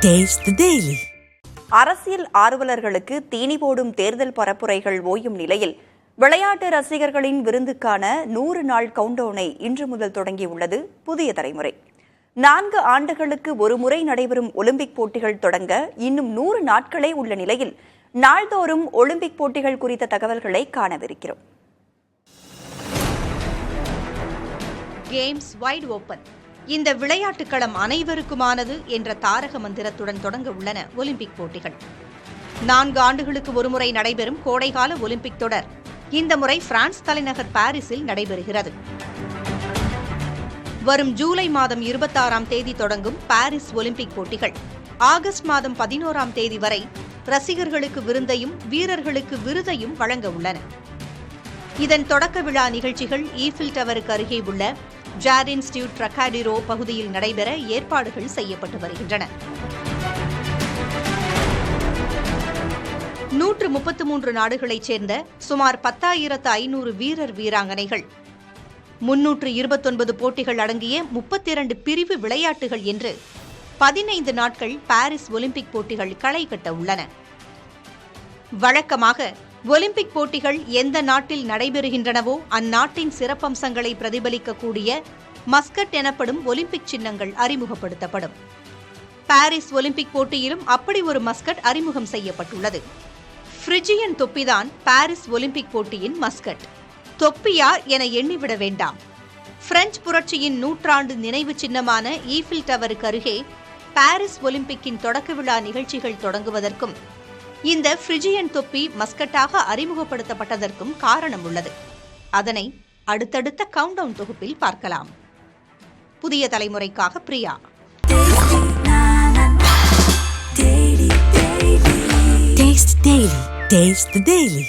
Taste the Daily. அரசியல் ஆர்வலர்களுக்கு தீனி போடும் தேர்தல் பரப்புரைகள் ஓயும் நிலையில் விளையாட்டு ரசிகர்களின் விருந்துக்கான 100 நாள் கவுண்டவுனை இன்று முதல் தொடங்கியுள்ளது புதிய தலைமுறை. 4 ஆண்டுகளுக்கு ஒரு முறை நடைபெறும் ஒலிம்பிக் போட்டிகள் தொடங்க இன்னும் 100 நாட்களே உள்ள நிலையில் நாள்தோறும் ஒலிம்பிக் போட்டிகள் குறித்த தகவல்களை காணவிருக்கிறோம். Games white open. இந்த விளையாட்டுக் களம் அனைவருக்குமானது என்ற தாரக மந்திரத்துடன் தொடங்க உள்ளன ஒலிம்பிக் போட்டிகள். 4 ஆண்டுகளுக்கு ஒருமுறை நடைபெறும் கோடைகால ஒலிம்பிக் தொடர் இந்த முறை பிரான்ஸ் தலைநகர் பாரிஸில் நடைபெறுகிறது. வரும் ஜூலை மாதம் 26ஆம் தேதி தொடங்கும் பாரிஸ் ஒலிம்பிக் போட்டிகள் ஆகஸ்ட் மாதம் 11ஆம் தேதி வரை ரசிகர்களுக்கு விருந்தையும் வீரர்களுக்கு விருதையும் வழங்க உள்ளன. இதன் தொடக்க விழா நிகழ்ச்சிகள் ஈஃபில் டவருக்கு அருகே உள்ள ஜார்டின் ஸ்டியூ ட்ரக்காடிரோ பகுதியில் நடைபெற ஏற்பாடுகள் செய்யப்பட்டு வருகின்றன. 133 நாடுகளைச் சேர்ந்த சுமார் 10,500 வீரர் வீராங்கனைகள் 329 போட்டிகள் அடங்கிய 32 பிரிவு விளையாட்டுகள் என்று 15 நாட்கள் பாரிஸ் ஒலிம்பிக் போட்டிகள் களை கட்ட உள்ளன. வழக்கமாக ஒலிம்பிக் போட்டிகள் எந்த நாட்டில் நடைபெறுகின்றனவோ அந்நாட்டின் சிறப்பம்சங்களை பிரதிபலிக்கக்கூடிய மஸ்கட் எனப்படும் ஒலிம்பிக் சின்னங்கள் அறிமுகப்படுத்தப்படும். பாரிஸ் ஒலிம்பிக் போட்டியிலும் அப்படி ஒரு மஸ்கட் அறிமுகம் செய்யப்பட்டுள்ளது. பிரிஜியன் தொப்பிதான் பாரிஸ் ஒலிம்பிக் போட்டியின் மஸ்கட். தொப்பியா என எண்ணிவிட வேண்டாம். பிரெஞ்சு புரட்சியின் 100ஆண்டு நினைவு சின்னமான ஈஃபில் டவருக்கு அருகே பாரிஸ் ஒலிம்பிக்கின் தொடக்க விழா நிகழ்ச்சிகள் தொடங்குவதற்கும் இந்த பிரிஜியன் தொப்பி மஸ்கட்டாக அறிமுகப்படுத்தப்பட்டதற்கும் காரணம் உள்ளது. அதனை அடுத்தடுத்த கவுண்டவுன் தொகுப்பில் பார்க்கலாம். புதிய தலைமுறைக்காக பிரியா. Taste the Daily.